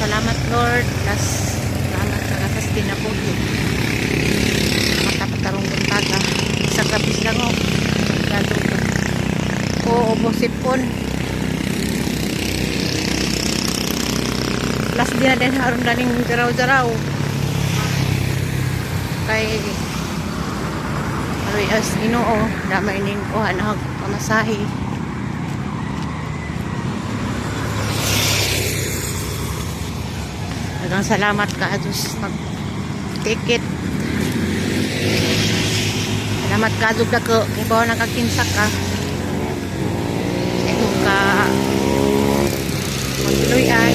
salamat Lord. Salamat sa kasas pinapuhi. Matapatarong buntaga. Sa kapis lang o. Gado ko. Oo, busipon. Last din na din haron daling jaraw-jaraw. Kay aroy as Ginoo, damay ning kuha na pamasahe. Daghang salamat ka atus pag-ticket. Salamat ka atus dako ikaw nakakinsa ka. Ito ka magluyan.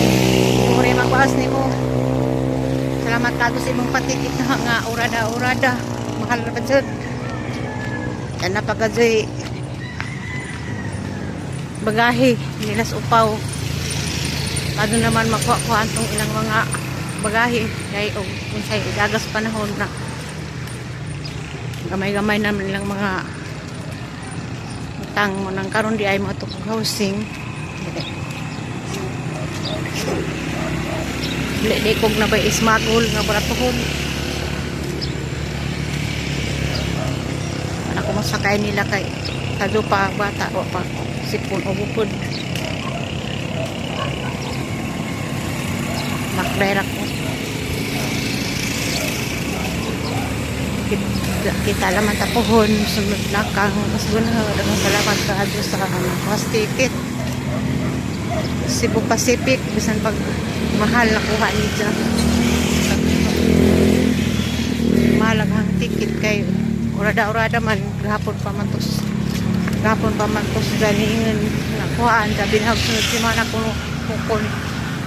Uri magbaas nimo. Salamat ka atus imong patikit na nga urada-urada. Mahal na pa jud. Yan na pagkajoy bagahe nilas upaw. Kado naman makuha antong ilang mga bagahe kay og unsay dagas panahon na gamay-gamay naman ilang mga utang mo nang karon di ay mo tukog housing. Di kog na ba ismagol nga baratuhon. Ako masakay nila kay kado pa bata o pa sipon o bukod. Makberak ko. Kita laman tapuhon sunod lakang mas gunaw daghang salamat ka adto sa bus ticket Cebu Pacific bisan pag mahal na kuha ni dyan mahal ang ticket kay urada-urada man gahapon pa man tos ganingan nakuhaan sabi na sunod si mana kuno kukon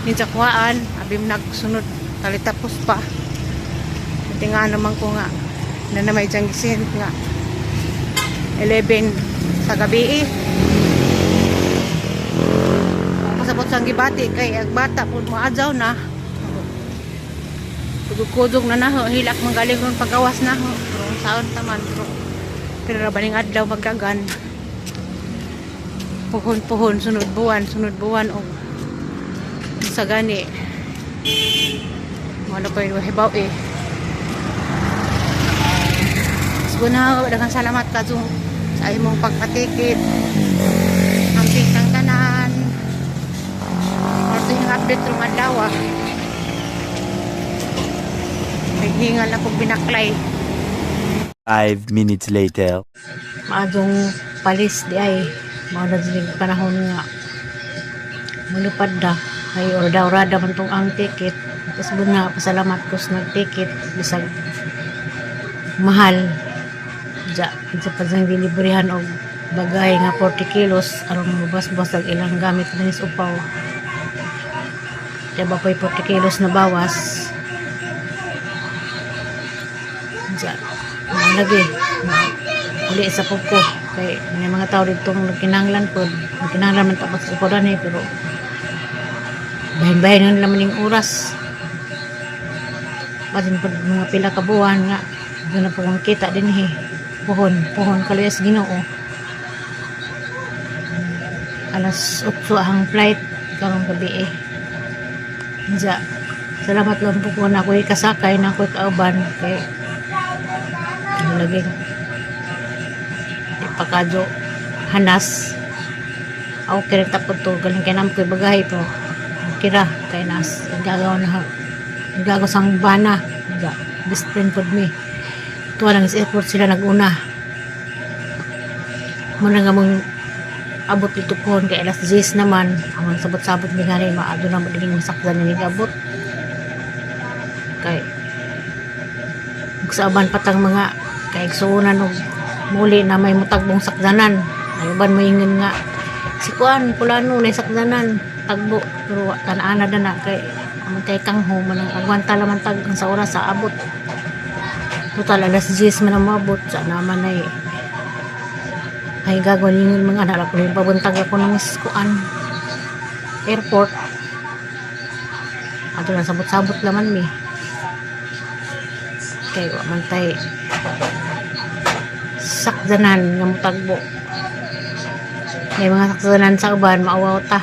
ninja kuhaan abim nagsunod talitapos pa iti nga naman ko nga na may diyang gisin nga 11 sa gabi kasabot sang gibati kay agbata po maadyaw na kudog na naho hilak manggaling ron pagawas naho pero saon taman pero baling adlaw magdagan puhon sunod buwan og sa gani wala pa yung hibaw Gunaw, daghang salamat ka sa imong pagpatikit ang pintang tanan orto yung update rong adlaw naghingal akong binaklay 5 minutes later. maadong palis di ay mao na din panahon nga mulupad da ay orada-orada man tong ang ticket tapos buna pasalamat ko sa nag-ticket bisag mahal ja pa sang dilibrihan og bagay nga 40 kilos aron mubas-bas ang ilang gamit dinis upaw diba ko'y 40 kilos na bawas ja lagi uli sa pagko kay may mga tao dito nagkinanglan man tapos upaw dan pero bahin-bahin nga naman yung oras batin pa mga pila ka buwan nga doon na pong kita din puhon kaluyas Ginoo alas 8 ang flight karong gabi ja salamat lang po ko na ako'y kasakay na ako'y kauban kay lagi ipakadyo hanas okay rin tapos to galing kay naman ko'y bagahe po kira kay nas gagaw sang bana ja best friend po me tuwa lang sa airport sila naguna muna nga mong abot dito po kay alas 10 naman amang sabot-sabot ni gani maado na madaling masakdan ni abot kay magsaaban patang mga kay igsuunan og muli na may mutagbong sakdanan ayuban moingon nga si kuan pulano na sakdanan tagbo pero tanaan na kay amantay kang ho man agwanta laman tag sa oras sa abot total alas 10 man ang mabot sa naman ay gagawin yung mga anak ko yung pabuntag ako ng iskuan airport ato na sabot-sabot laman mi kay mantay sakdanan nga mutagbo may mga sakdanan sa uban maawaw ta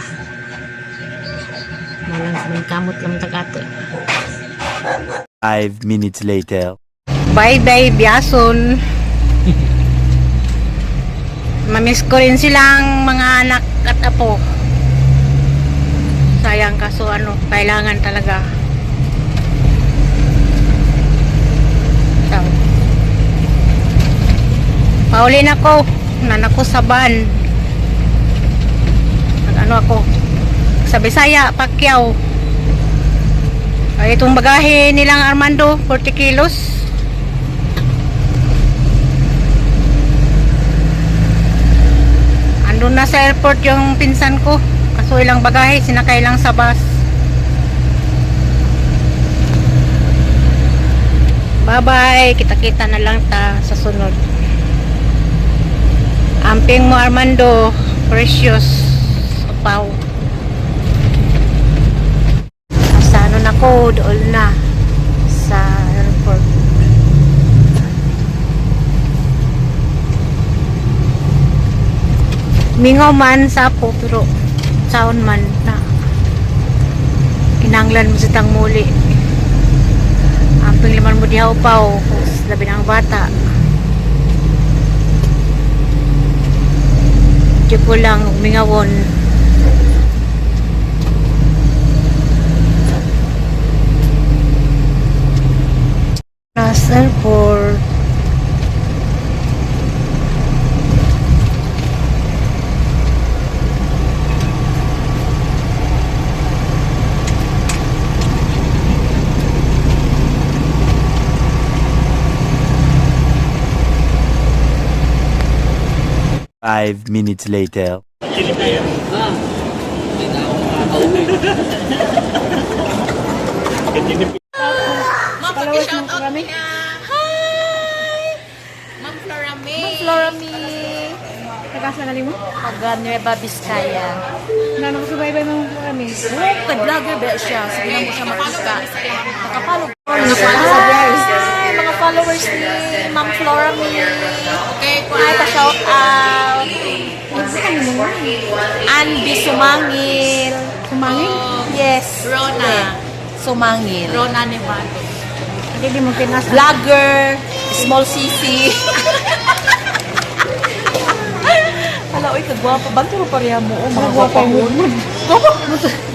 malang May kamot lang tagato. 5 minutes later. Bye-bye, Biason. Mamiss ko rin silang mga anak at apo. Sayang kaso kailangan talaga. So, paulin ako. Nanak ko sa van. Ako sa Bisaya, Pacquiao. Ay, itong bagahe nilang Armando, 40 kilos. Andun na sa airport yung pinsan ko. Kaso ilang bagahe, sinakay lang sa bus. Bye-bye. Kita-kita na lang ta sa sunod. Amping mo, Armando. Precious. Pau. Sa na ko, doon na sa airport. Mingaw man sa po, pero saon man na kinanglan mo sa tang muli. Amping liman mo dihaw pao, labi ng bata. Diyo ko lang umingawon. Airport. Five minutes later. Mapaki-shout out niya. Hi! Ma'am Florami. Ma'am Florami. Nagkasangali mo? Taga Nueva Vizcaya. Nanong subaybay mo kami. Oh, kay vlogger ba siya? Sige na mo siya maruska. Nakapalo. Mga followers ni Ma'am Florami. Okay, ay pa-shout out. Andy Sumangil. Sumangil? Yes. Rona. Sumangil. Rona Nevado. Hindi mo pinas. Vlogger. Small CC. Hala, oy, kagwapa. Banto mo pareha mo, oh, mga gwapa mo.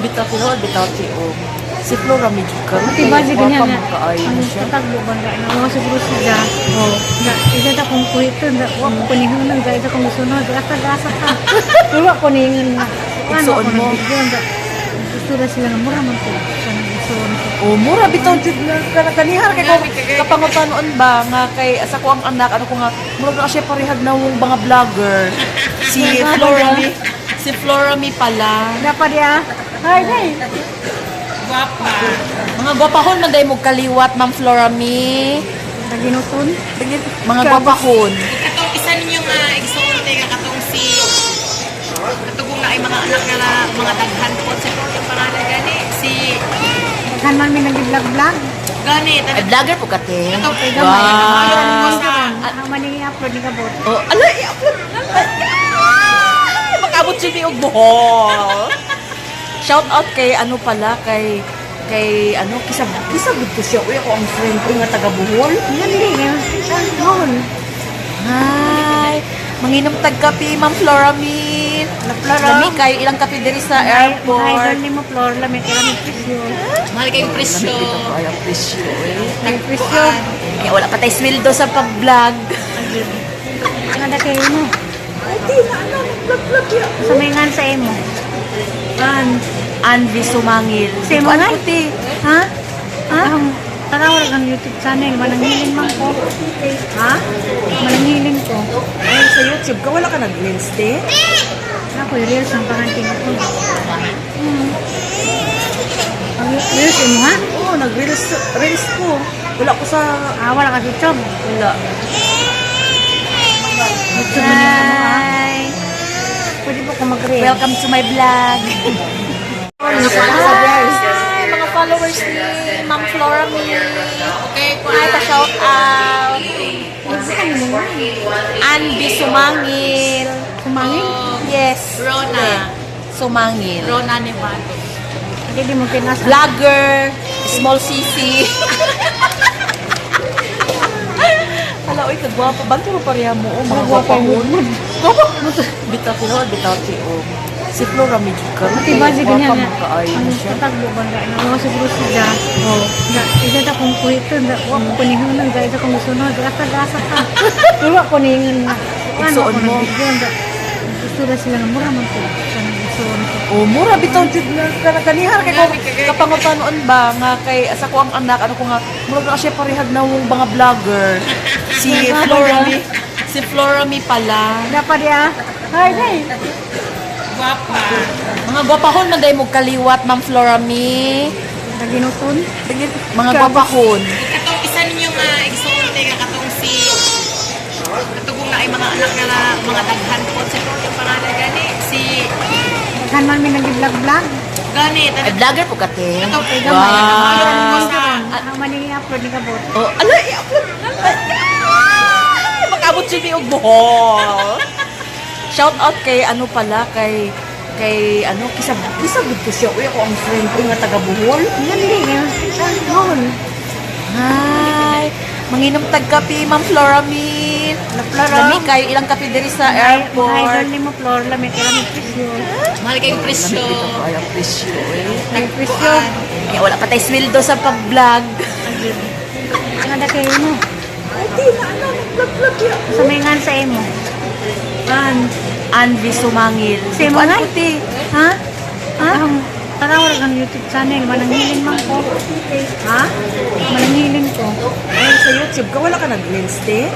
Bitaw ko, bitaw si o. Si Flora medyo ka. Ati ba si ganyan na? Kaayo Ang siya. tatagbo ba nga? Ano siguro siya? Oo. Isa ta kung kuhito. Wak ko ningan lang. Isa kung sunod. Gasa-gasa ka. Wala ko ningan na. Igsuon mo. Gusto na sila na mura man ko. Igsuon ko. Oh, mura bitaw jud na kanihar kay ko kapangutanoon ba nga kay asa ko ang anak ano ko nga mura na siya parehag na wong mga vlogger. Si Florami pala. Dapat ya. Hi, hi. Gwapa. Mga gwapahon man day mo kaliwat Ma'am Florami. Naginuton. Mga gwapahon. Katong isa ninyo nga igsoon nga katong si katugong na ay mga anak nga mga daghan po si yung pangalan gani si Kan man may nag-vlog-vlog. gani Ay vlogger po kate. katong Kay gamay gamay. sa Ang mani-upload ni Kabot. Oh, ala i-upload na. Makabot siya ni og buhol. Shout out kay ano pala kay ano kisab gud ko siya uy ako ang friend ko nga taga Bohol. Hindi. Noon. Hi. Manginom tag kape Ma'am Florami. Lami kayo ilang kape diri sa Idol airport. ni mo, Flor. Lamit ka lang presyo. mahal kayong presyo. Ito po ay ang presyo eh. May presyo. Kaya wala pa tayo sweldo sa pag-vlog. Ang ada kayo mo. Sa may ngan sa imo. Andy Sumangil. Sa imo nga? Puti. Ha? Ha? Tarawag ang YouTube channel. Mananghiling man ko. Ha? Mananghiling ko. Ay, sa YouTube ka wala ka nag-reels din? Ako, yung reels ang panganting ako. Ang reels mo ha? Oo, nag-reels ko. Wala ko sa... Wala ka sa YouTube. Wala. YouTube mo niyo mo ha? Pwede po ko mag-reels. Welcome to my vlog. Hi, mga followers ni Ma'am Florami. Okay, Ay, pa-shout out. Ano mo? Andy Sumangil. Sumangil? Yes. Rona. Sumangil. Rona Nevado. Hindi mo tinas. Vlogger, small sisi. Hala, oy, kagwapa. Banto mo pareha mo, oh, mga gwapahon. Bitaw tinood, bitaw ti, oh. Si Flora medyo ka. Ati ba si ganyan nga? Makaayo Ano na siya. sa tagbo ba nga? Ano siguro siya. Oh. Ida ta kung kuhito. Wa ko kuningan lang. Ida kung sunod. Gasa-gasa ka. Tuwa kuningan nga. Igsuon mo. Gusto na sila nga. Mura man ko. Sanang igsuon ko. Oh, mura bitaw jud na kanaganihan kay ko kapangutanoon ba nga kay asa ko ang anak ano ko nga mura na siya parehag na wong mga vlogger. Si Flora Mi pala. Dapat ya. Hi, hi. Guwapa. Mga gwapahon man day mo kaliwat Ma'am Flora Mi. Naginutun. Mga gwapahon. Katong isa ninyong igsoonte nga katong si katugong na ay mga anak nga mga daghan po si Flor yung pangalan gani si Kan man may nag-vlog-vlog. gani Ay vlogger po kate. Katong Wow. Ang mani upload ni kabot. Oh, ala i-upload. Makabot siya og buhol. Shout out kay ano pala kay ano kisab gud ko siya uy ako ang friend ko nga taga Bohol. Hindi nga. Noon. Hi. Manginom tag kape Ma'am Flora Mi. Lami kayo ilang kape diri sa Idol airport. ni mo, Flor. Lamit ka lang presyo. mahal kayong presyo. Ay ang presyo eh. May presyo. Kaya wala pa tay sweldo sa pag-vlog. Ang ada kayo mo. Ay di na ano vlog ya. Sa may ngan sa imo. Anvi Sumangil. Sa imo Kuan ngan? puti. Ha? Ha? Tarawag ang YouTube channel. Mananghiling man ko. Ha? Mananghiling ko. Ay sa YouTube ka wala ka nag-reels te?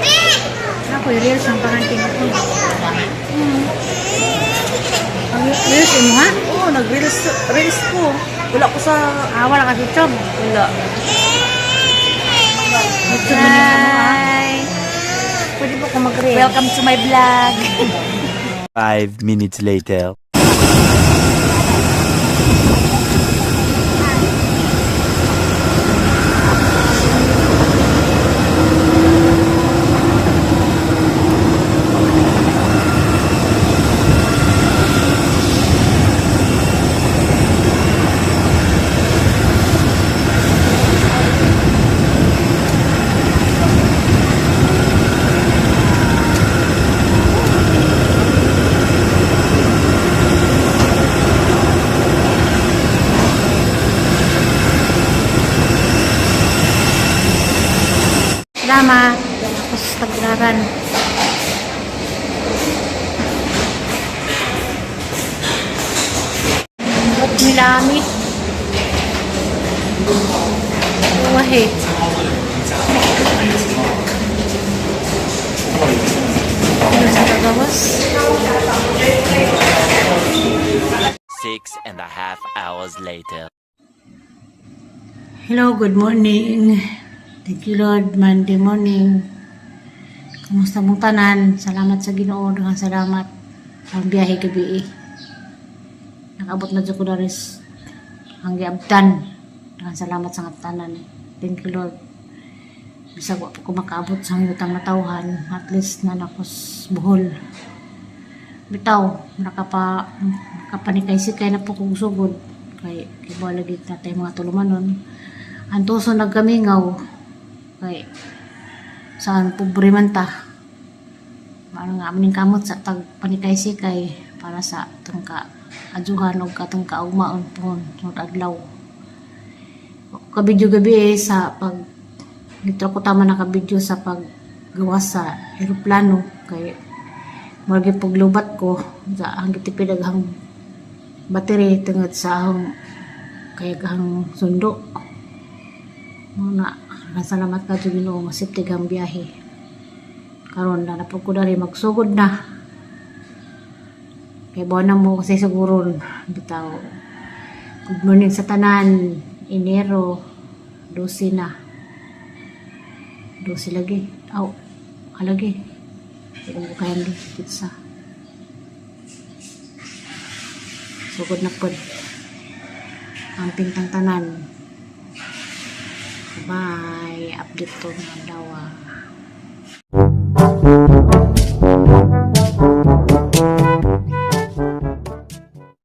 Ako, yung reels ang panganting ako. Ang reels mo ha? Oo, nag-reels ko. Wala ko sa Wala ka YouTube. wala. YouTube mo niyo ano ha? Pwede po ko mag-reels. Welcome to my vlog. 5 minutes later. Lama. Tapos taglaran. Huwag nilami. Wahe. Ano sa kagawas? 6.5 hours later. Hello, good morning. Thank you Lord, Monday morning. Kumusta mong tanan? Salamat sa Ginoo, daghang salamat ang biyahe gabi. Nakabot na jud ko daris ang giabtan. Daghang salamat sa tanan. Thank you Lord. Bisag wa pa ko makaabot sa yutang natawhan, at least na nakos Bohol. Bitaw, nakapanikay-sikay na po kong sugod. Kay iba lagi tatay mga tulumanon. Antuso nagkamingaw. Kay saan pobre man ta. Ano nga maning kamot sa tag panikay-sikay para sa tangka ajuhan og katong kaugmaon pohon sunod adlaw. Kabidyo gabi sa pag nitro ko tama nakabidyo sa paggawas sa eroplano kay morgi paglubat ko sa ang gitipid aghang battery tungod sa ahong kay aghang sundo. Muna salamat ka jud Ginoo nga safety ang biyahe. Karon na napod ko dali magsugod na. Kay buwan na mo kasi siguron bitaw. Good morning sa tanan. Enero 12 na. 12 lagi. Halagi. Pero mo kaya di pizza. Sugod na pod. Ang pintang tanan. Bye. Update to na daw.